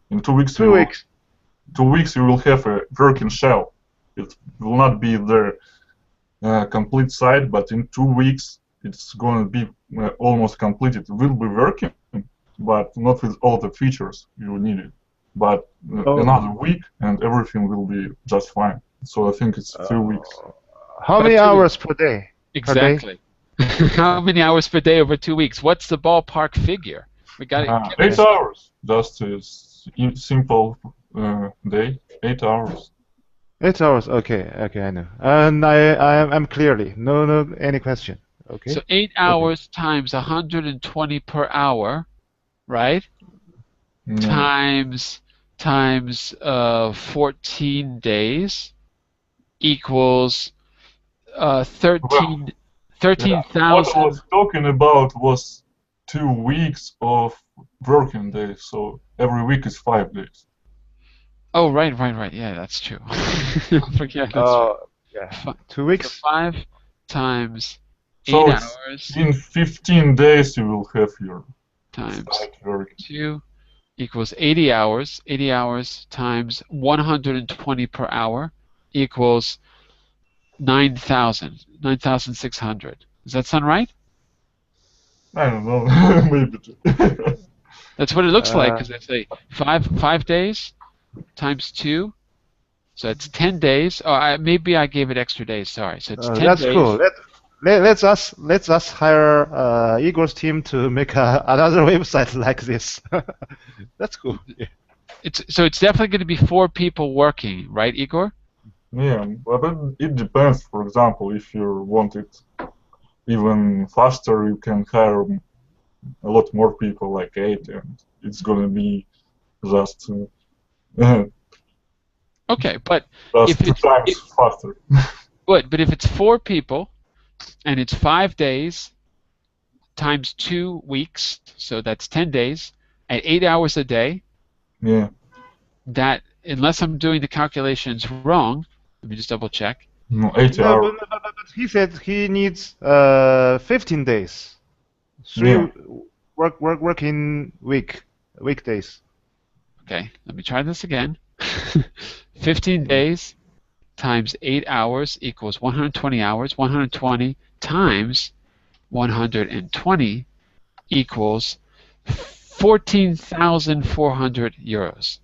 [SPEAKER 4] In 2 weeks.
[SPEAKER 2] 2 weeks.
[SPEAKER 4] 2 weeks you will have a working shell. It will not be the complete site, but in 2 weeks it's going to be almost complete. It will be working, but not with all the features you needed. But another week and everything will be just fine. So I think it's 2 weeks.
[SPEAKER 2] How many hours per day?
[SPEAKER 1] Exactly. How many hours per day over 2 weeks? What's the ballpark figure? We got
[SPEAKER 4] 8 hours. Just a simple day. 8 hours.
[SPEAKER 2] 8 hours. Okay. Okay, I know. And I'm clearly no any question. Okay.
[SPEAKER 1] So 8 hours times 120 per hour, right? Times 14 days equals 13,000.
[SPEAKER 4] What I was talking about was 2 weeks of working days, so every week is 5 days.
[SPEAKER 1] Oh, right. Yeah, that's true. Forget that's right.
[SPEAKER 2] Yeah. 2 weeks.
[SPEAKER 1] So 5 times 8
[SPEAKER 4] So
[SPEAKER 1] hours.
[SPEAKER 4] In 15 days you will have your
[SPEAKER 1] times
[SPEAKER 4] site working.
[SPEAKER 1] 2 equals 80 hours. 80 hours times 120 per hour equals 9,600. Does that sound right?
[SPEAKER 4] I don't know, maybe.
[SPEAKER 1] That's what it looks like, because I say 5 days times 2, so it's 10 days. Oh, maybe I gave it extra days. Sorry. So it's 10
[SPEAKER 2] that's
[SPEAKER 1] days.
[SPEAKER 2] Cool. Let's us hire Igor's team to make another website like this. That's cool. Yeah.
[SPEAKER 1] So it's definitely going to be 4 people working, right, Igor?
[SPEAKER 4] Yeah, but it depends. For example, if you want it even faster, you can hire a lot more people, like 8, and it's going to be just
[SPEAKER 1] okay, but
[SPEAKER 4] just 2 times faster.
[SPEAKER 1] Good, but if it's 4 people and it's 5 days times 2 weeks, so that's 10 days at 8 hours a day.
[SPEAKER 4] Yeah.
[SPEAKER 1] That, unless I'm doing the calculations wrong, Let me just double check.
[SPEAKER 4] No, 80
[SPEAKER 2] No,
[SPEAKER 4] hours.
[SPEAKER 2] but he said he needs 15 days.
[SPEAKER 4] Yeah.
[SPEAKER 2] Working weekdays.
[SPEAKER 1] Okay, let me try this again. 15 days times 8 hours equals 120 hours. 120 times 120 equals 14,400 euros.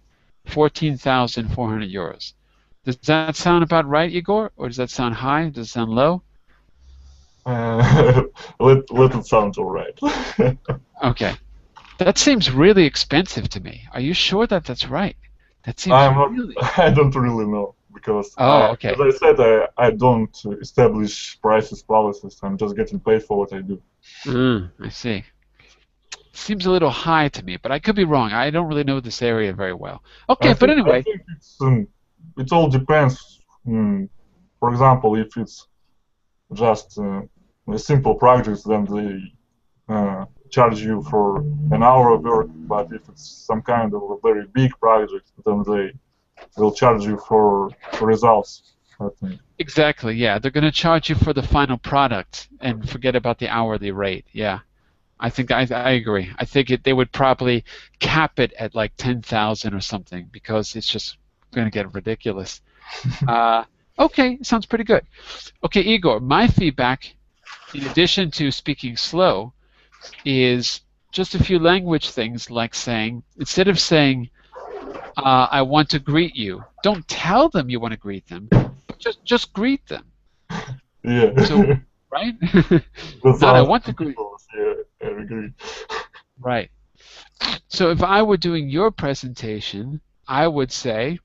[SPEAKER 1] 14,400 euros. Does that sound about right, Igor? Or does that sound high? Does it sound low?
[SPEAKER 4] Let it sound alright.
[SPEAKER 1] Okay. That seems really expensive to me. Are you sure that that's right? That seems
[SPEAKER 4] I'm not.
[SPEAKER 1] really...
[SPEAKER 4] I don't really know because,
[SPEAKER 1] Oh, okay.
[SPEAKER 4] as I said, I don't establish prices policies. I'm just getting paid for what I do.
[SPEAKER 1] I see. Seems a little high to me, but I could be wrong. I don't really know this area very well. Okay, but anyway.
[SPEAKER 4] I think it all depends. For example, if it's just a simple project, then they charge you for an hour of work. But if it's some kind of a very big project, then they will charge you for results, I think.
[SPEAKER 1] Exactly, yeah. They're going to charge you for the final product and forget about the hourly rate. Yeah. I think I agree. I think they would probably cap it at like 10,000 or something because it's just going to get ridiculous. Okay, sounds pretty good. Okay, Igor, my feedback, in addition to speaking slow, is just a few language things like saying, instead of saying, I want to greet you, don't tell them you want to greet them, just greet them.
[SPEAKER 4] Yeah.
[SPEAKER 1] So, right? Not I want to greet.
[SPEAKER 4] Yeah, I agree.
[SPEAKER 1] Right. So if I were doing your presentation, I would say,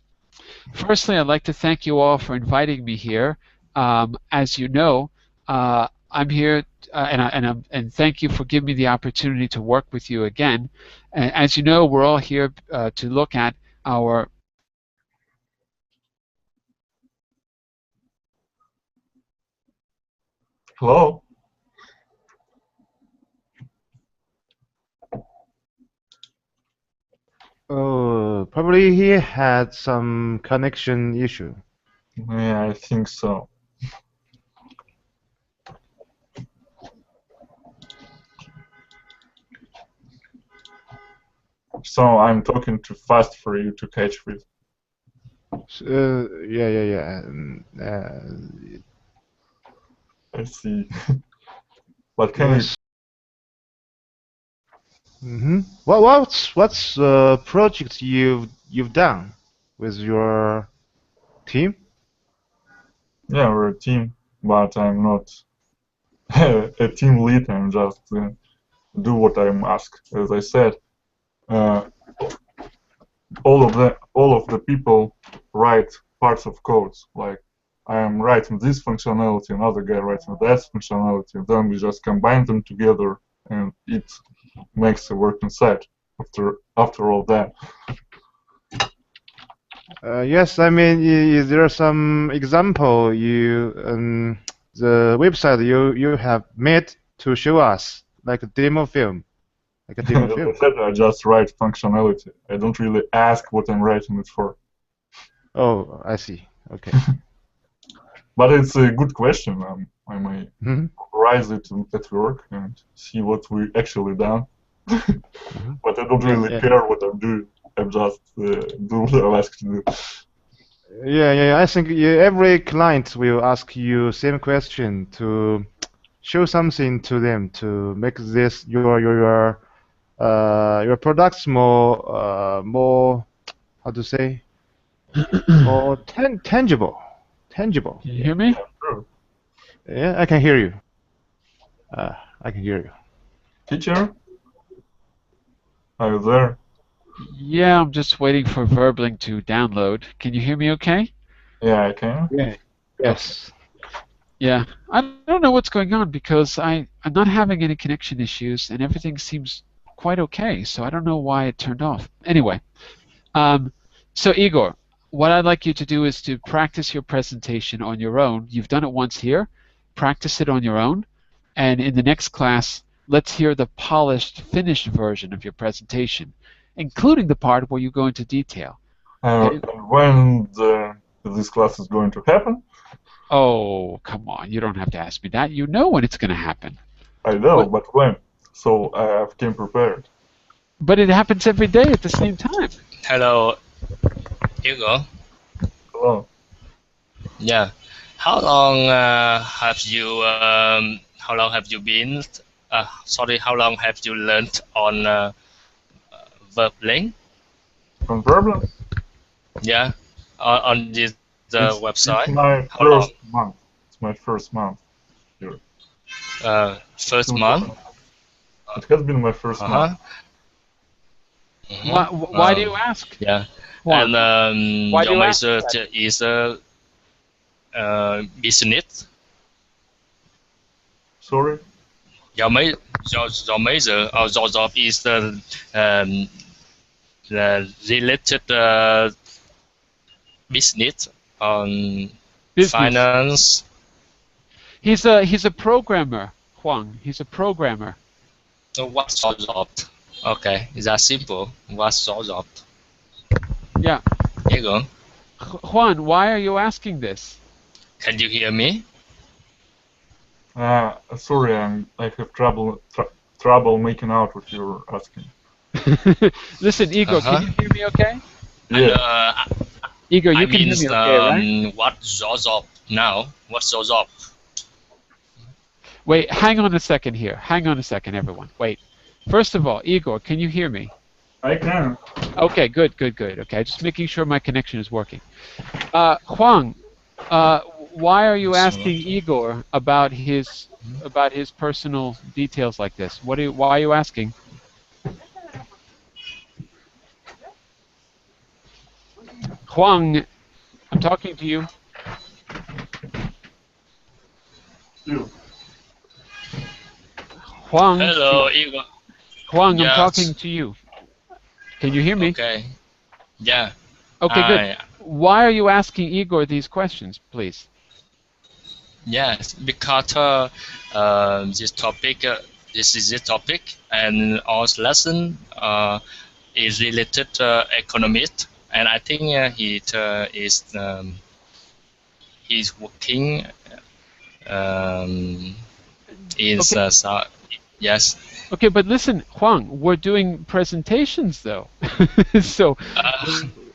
[SPEAKER 1] firstly, I'd like to thank you all for inviting me here. As you know, I'm here, and thank you for giving me the opportunity to work with you again. And as you know, we're all here to look at our
[SPEAKER 4] Hello?
[SPEAKER 2] Oh, probably he had some connection issue.
[SPEAKER 4] Yeah, I think so. So I'm talking too fast for you to catch with.
[SPEAKER 2] Yeah.
[SPEAKER 4] I see. But can you?
[SPEAKER 2] Yes. What's project you've done with your team?
[SPEAKER 4] Yeah, we're a team, but I'm not a team lead. I'm just do what I'm asked. As I said, all of the people write parts of codes. Like I am writing this functionality, another guy writing that functionality, and then we just combine them together, and it makes a working site. After all that.
[SPEAKER 2] Yes, I mean, is there some example the website you have made to show us, like a demo film, like a demo
[SPEAKER 4] As
[SPEAKER 2] film?
[SPEAKER 4] I said, I just write functionality. I don't really ask what I'm writing it for.
[SPEAKER 2] Oh, I see. Okay.
[SPEAKER 4] But it's a good question. I may
[SPEAKER 2] Mhm.
[SPEAKER 4] raise it at work and see what we actually done. But I don't really care what I'm doing. I'm just do what I'm asked to do.
[SPEAKER 2] Yeah. I think every client will ask you same question to show something to them to make this your products more how to say more tangible.
[SPEAKER 1] Can you hear me?
[SPEAKER 4] Yeah, sure.
[SPEAKER 2] Yeah, I can hear you. I can hear you.
[SPEAKER 4] Teacher? Are you there?
[SPEAKER 1] Yeah, I'm just waiting for Verbling to download. Can you hear me okay?
[SPEAKER 4] Yeah, I can.
[SPEAKER 2] Yeah. Yes.
[SPEAKER 1] Yeah, I don't know what's going on because I'm not having any connection issues and everything seems quite okay, so I don't know why it turned off. Anyway, so Igor, what I'd like you to do is to practice your presentation on your own. You've done it once here. Practice it on your own, and in the next class, let's hear the polished, finished version of your presentation, including the part where you go into detail. Okay?
[SPEAKER 4] When the this class is going to happen.
[SPEAKER 1] Oh, come on. You don't have to ask me that. You know when it's going to happen.
[SPEAKER 4] I know,
[SPEAKER 1] What?
[SPEAKER 4] but when? So I came prepared.
[SPEAKER 1] But it happens every day at the same time.
[SPEAKER 3] Hello, Igor.
[SPEAKER 4] Hello.
[SPEAKER 3] Yeah. How long have you been? Sorry, how long have you learned on Verbling?
[SPEAKER 4] On Verbling?
[SPEAKER 3] Yeah, on this
[SPEAKER 4] It's
[SPEAKER 3] website.
[SPEAKER 4] my
[SPEAKER 3] How long?
[SPEAKER 4] first month. It's my first month here.
[SPEAKER 3] First month.
[SPEAKER 4] It has been my first month.
[SPEAKER 1] Why do you ask?
[SPEAKER 3] Yeah.
[SPEAKER 1] Juan?
[SPEAKER 3] And
[SPEAKER 1] Why do
[SPEAKER 3] your
[SPEAKER 1] you ask
[SPEAKER 3] major
[SPEAKER 1] that?
[SPEAKER 3] is business.
[SPEAKER 4] Sorry?
[SPEAKER 3] Your major or your job is the related business on
[SPEAKER 1] Business.
[SPEAKER 3] finance.
[SPEAKER 1] He's a programmer, Huang. He's a programmer.
[SPEAKER 3] So what's your job? Okay, is that simple? What's your job?
[SPEAKER 1] Yeah.
[SPEAKER 3] Here you go.
[SPEAKER 1] Juan, why are you asking this?
[SPEAKER 3] Can you hear me?
[SPEAKER 4] Sorry, I have trouble making out what you're asking.
[SPEAKER 1] Listen, Igor, can you hear me okay?
[SPEAKER 4] Yeah.
[SPEAKER 3] And,
[SPEAKER 1] Igor, you
[SPEAKER 3] I
[SPEAKER 1] can
[SPEAKER 3] mean,
[SPEAKER 1] hear me okay, right?
[SPEAKER 3] what's your job now? What's your job?
[SPEAKER 1] Wait, hang on a second here. Hang on a second, everyone. Wait. First of all, Igor, can you hear me?
[SPEAKER 4] I can.
[SPEAKER 1] Okay, good. Okay, just making sure my connection is working. Huang, why are you asking Igor about his personal details like this? Why are you asking? Huang, I'm talking to you.
[SPEAKER 4] You.
[SPEAKER 1] Huang.
[SPEAKER 3] Hello, Igor.
[SPEAKER 1] Huang,
[SPEAKER 3] Yes.
[SPEAKER 1] I'm talking to you. Can you hear me?
[SPEAKER 3] Okay. Yeah.
[SPEAKER 1] Okay, good. Why are you asking Igor these questions, please?
[SPEAKER 3] Yes, because this topic, this is the topic, and our lesson is related to economist, and I think he's working in
[SPEAKER 1] Okay.
[SPEAKER 3] yes.
[SPEAKER 1] Okay, but listen, Huang, we're doing presentations though. So,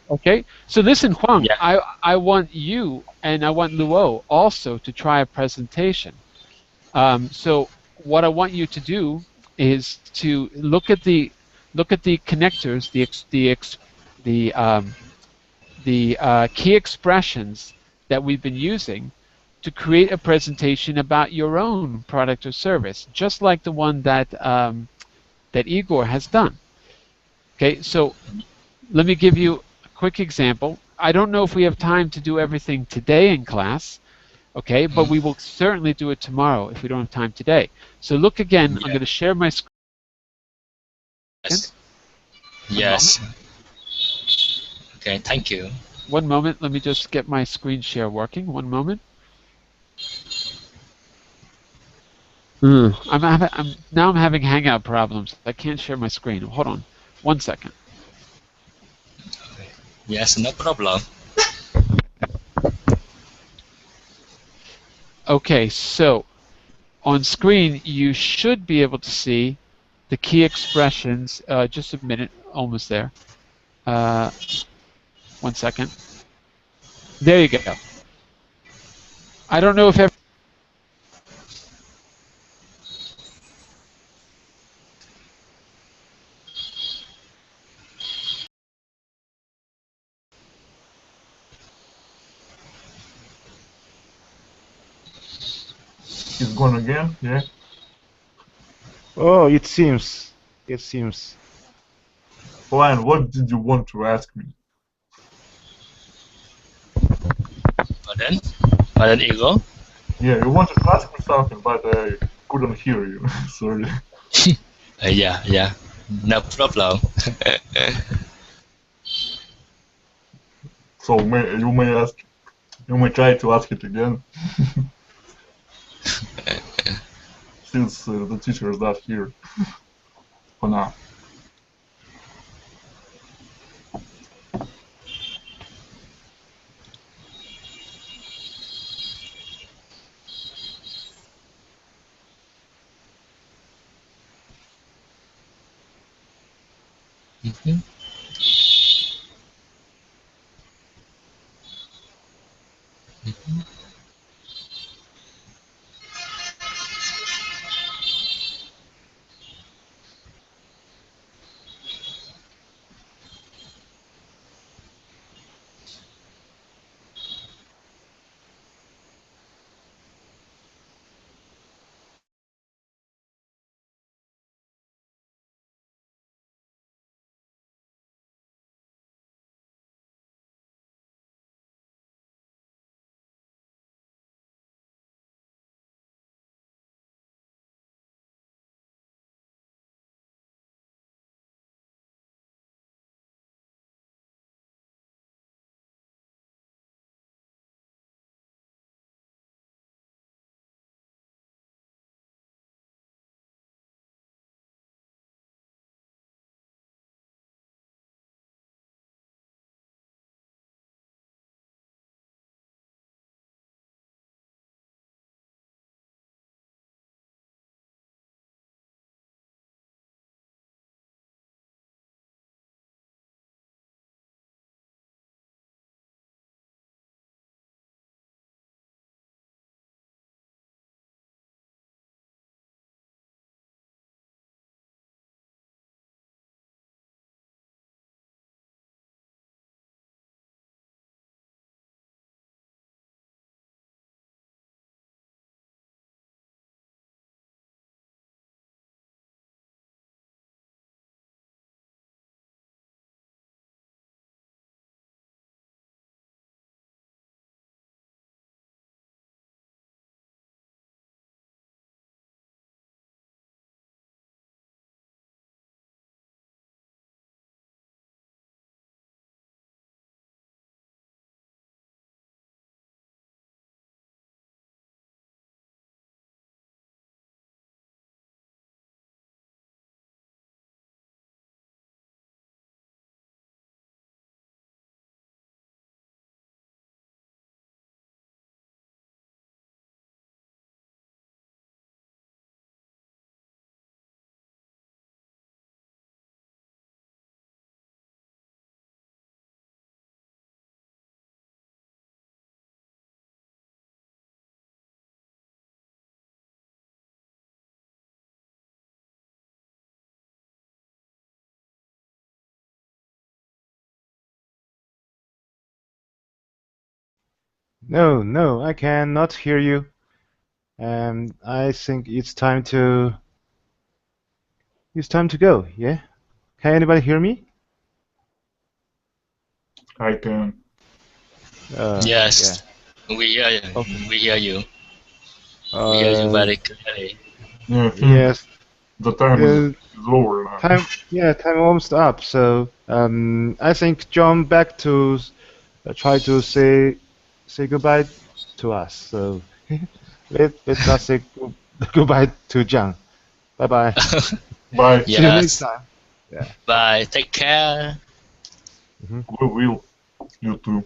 [SPEAKER 1] okay. So listen, Huang,
[SPEAKER 3] Yeah.
[SPEAKER 1] I want you and I want Luo also to try a presentation. So what I want you to do is to look at the connectors, the key expressions that we've been using to create a presentation about your own product or service, just like the one that that Igor has done. Okay, so let me give you a quick example. I don't know if we have time to do everything today in class, okay, but we will certainly do it tomorrow if we don't have time today. So look again, I'm going to share my screen.
[SPEAKER 3] Yes. Okay, thank you.
[SPEAKER 1] One moment, let me just get my screen share working. One moment. Now I'm having Hangout problems. I can't share my screen. Hold on, 1 second.
[SPEAKER 3] Yes, no problem.
[SPEAKER 1] Okay, so on screen you should be able to see the key expressions. Just a minute, almost there. 1 second. There you go. I don't know if
[SPEAKER 4] He's gone again, yeah?
[SPEAKER 2] Oh, it seems. It seems.
[SPEAKER 4] Fine, what did you want to ask me?
[SPEAKER 3] Pardon, Igor?
[SPEAKER 4] Yeah, you wanted to ask me something, but I couldn't hear you. Sorry.
[SPEAKER 3] Yeah, no problem.
[SPEAKER 4] So you may try to ask it again. Since the teacher is not here for now.
[SPEAKER 3] Mhm.
[SPEAKER 2] No, no, I cannot hear you. I think it's time to go. Yeah. Can anybody hear me?
[SPEAKER 4] I can.
[SPEAKER 2] Yeah.
[SPEAKER 3] Yes, we hear you.
[SPEAKER 2] Okay.
[SPEAKER 3] We hear you. We hear you
[SPEAKER 2] Uh,
[SPEAKER 3] very clearly.
[SPEAKER 4] Yeah, I think
[SPEAKER 2] yes.
[SPEAKER 4] the time
[SPEAKER 2] Uh,
[SPEAKER 4] is over now.
[SPEAKER 2] time almost up. So I think John back to try to say goodbye to us. So let's not say goodbye to John. Bye bye.
[SPEAKER 4] Bye.
[SPEAKER 2] See you next
[SPEAKER 3] Yes.
[SPEAKER 2] time. Yeah.
[SPEAKER 3] Bye. Take care.
[SPEAKER 2] Mhm.
[SPEAKER 4] We will. You too.